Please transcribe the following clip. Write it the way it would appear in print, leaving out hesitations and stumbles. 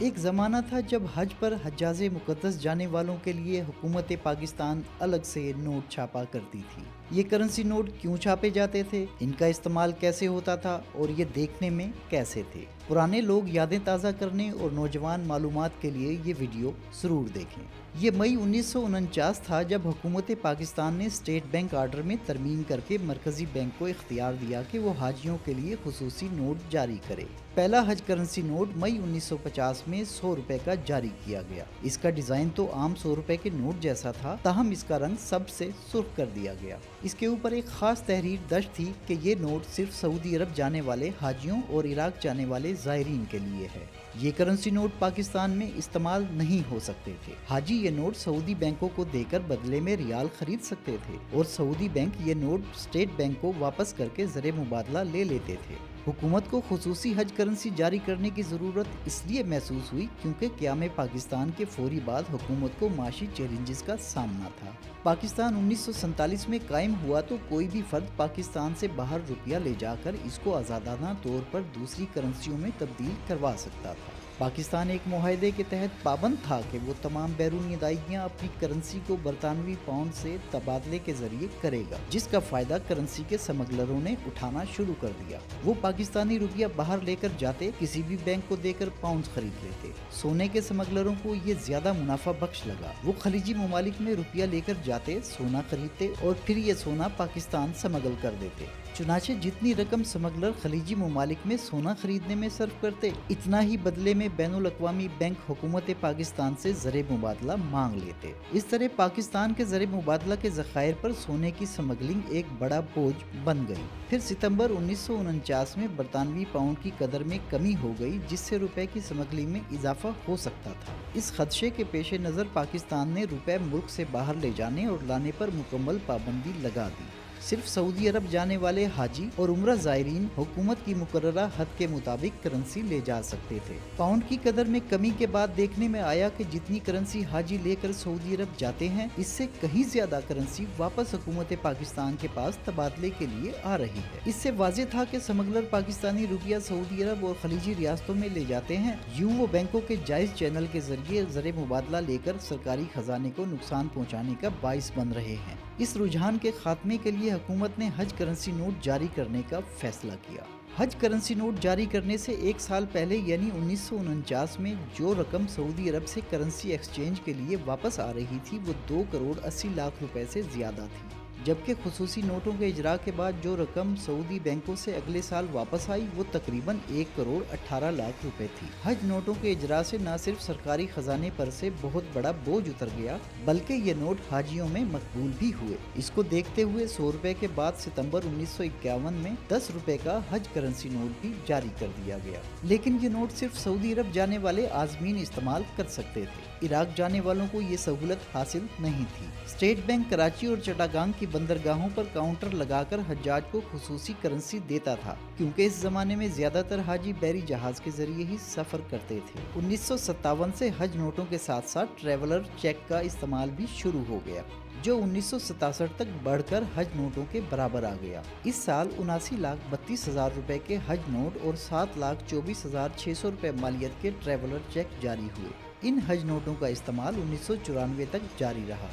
ایک زمانہ تھا جب حج پر حجاز مقدس جانے والوں کے لیے حکومت پاکستان الگ سے نوٹ چھاپا کرتی تھی۔ یہ کرنسی نوٹ کیوں چھاپے جاتے تھے، ان کا استعمال کیسے ہوتا تھا اور یہ دیکھنے میں کیسے تھے؟ پرانے لوگ یادیں تازہ کرنے اور نوجوان معلومات کے لیے یہ ویڈیو ضرور دیکھیں۔ یہ مئی 1949 تھا جب حکومت پاکستان نے اسٹیٹ بینک آرڈر میں ترمیم کر کے مرکزی بینک کو اختیار دیا کہ وہ حاجیوں کے لیے خصوصی نوٹ جاری کرے۔ پہلا حج کرنسی نوٹ مئی 1950 میں 100 روپے کا جاری کیا گیا۔ اس کا ڈیزائن تو عام 100 روپے کے نوٹ جیسا تھا، تاہم اس کا رنگ سب سے سرخ کر دیا گیا۔ اس کے اوپر ایک خاص تحریر درج تھی کہ یہ نوٹ صرف سعودی عرب جانے والے حاجیوں اور عراق جانے والے زائرین کے لیے ہے۔ یہ کرنسی نوٹ پاکستان میں استعمال نہیں ہو سکتے تھے۔ حاجی یہ نوٹ سعودی بینکوں کو دے کر بدلے میں ریال خرید سکتے تھے اور سعودی بینک یہ نوٹ اسٹیٹ بینک کو واپس کر کے زر مبادلہ لے لیتے تھے۔ حکومت کو خصوصی حج کرنسی جاری کرنے کی ضرورت اس لیے محسوس ہوئی کیونکہ قیام پاکستان کے فوری بعد حکومت کو معاشی چیلنجز کا سامنا تھا۔ پاکستان 1947 میں قائم ہوا تو کوئی بھی فرد پاکستان سے باہر روپیہ لے جا کر اس کو آزادانہ طور پر دوسری کرنسیوں میں تبدیل کروا سکتا تھا۔ پاکستان ایک معاہدے کے تحت پابند تھا کہ وہ تمام بیرونی ادائیگیاں اپنی کرنسی کو برطانوی پاؤنڈ سے تبادلے کے ذریعے کرے گا، جس کا فائدہ کرنسی کے سمگلروں نے اٹھانا شروع کر دیا۔ وہ پاکستانی روپیہ باہر لے کر جاتے، کسی بھی بینک کو دے کر پاؤنڈ خرید لیتے۔ سونے کے سمگلروں کو یہ زیادہ منافع بخش لگا۔ وہ خلیجی ممالک میں روپیہ لے کر جاتے، سونا خریدتے اور پھر یہ سونا پاکستان سمگل کر دیتے۔ چنانچہ جتنی رقم سمگلر خلیجی ممالک میں سونا خریدنے میں صرف کرتے، اتنا ہی بدلے میں بین الاقوامی بینک حکومت پاکستان سے زر مبادلہ مانگ لیتے۔ اس طرح پاکستان کے زر مبادلہ کے ذخائر پر سونے کی سمگلنگ ایک بڑا بوجھ بن گئی۔ پھر ستمبر 1949 میں برطانوی پاؤنڈ کی قدر میں کمی ہو گئی، جس سے روپے کی سمگلنگ میں اضافہ ہو سکتا تھا۔ اس خدشے کے پیش نظر پاکستان نے روپے ملک سے باہر لے جانے اور لانے پر مکمل پابندی لگا دی۔ صرف سعودی عرب جانے والے حاجی اور عمرہ زائرین حکومت کی مقررہ حد کے مطابق کرنسی لے جا سکتے تھے۔ پاؤنڈ کی قدر میں کمی کے بعد دیکھنے میں آیا کہ جتنی کرنسی حاجی لے کر سعودی عرب جاتے ہیں، اس سے کہیں زیادہ کرنسی واپس حکومت پاکستان کے پاس تبادلے کے لیے آ رہی ہے۔ اس سے واضح تھا کہ سمگلر پاکستانی روپیہ سعودی عرب اور خلیجی ریاستوں میں لے جاتے ہیں، یوں وہ بینکوں کے جائز چینل کے ذریعے زر مبادلہ لے کر سرکاری خزانے کو نقصان پہنچانے کا باعث بن رہے ہیں۔ اس رجحان کے خاتمے کے لیے حکومت نے حج کرنسی نوٹ جاری کرنے کا فیصلہ کیا۔ حج کرنسی نوٹ جاری کرنے سے ایک سال پہلے یعنی 1949 میں جو رقم سعودی عرب سے کرنسی ایکسچینج کے لیے واپس آ رہی تھی وہ 2 کروڑ 80 لاکھ روپے سے زیادہ تھی، جبکہ خصوصی نوٹوں کے اجراء کے بعد جو رقم سعودی بینکوں سے اگلے سال واپس آئی وہ تقریباً 1 کروڑ 18 لاکھ روپے تھی۔ حج نوٹوں کے اجراء سے نہ صرف سرکاری خزانے پر سے بہت بڑا بوجھ اتر گیا، بلکہ یہ نوٹ حاجیوں میں مقبول بھی ہوئے۔ اس کو دیکھتے ہوئے 100 روپے کے بعد ستمبر 1951 میں 10 روپے کا حج کرنسی نوٹ بھی جاری کر دیا گیا۔ لیکن یہ نوٹ صرف سعودی عرب جانے والے عازمین استعمال کر سکتے تھے۔ عراق جانے والوں کو یہ سہولت حاصل نہیں تھی۔ اسٹیٹ بینک کراچی اور چٹاگانگ کی بندرگاہوں پر کاؤنٹر لگا کر حجاج کو خصوصی کرنسی دیتا تھا، کیونکہ اس زمانے میں زیادہ تر حاجی بحری جہاز کے ذریعے ہی سفر کرتے تھے۔ 1957 سے حج نوٹوں کے ساتھ ساتھ ٹریولر چیک کا استعمال بھی شروع ہو گیا، جو 1967 تک بڑھ کر حج نوٹوں کے برابر آ گیا۔ اس سال 79,32,000 روپے کے حج نوٹ اور 7,24,600 روپے مالیت کے ٹریولر چیک جاری ہوئے۔ ان حج نوٹوں کا استعمال 1994 تک جاری رہا۔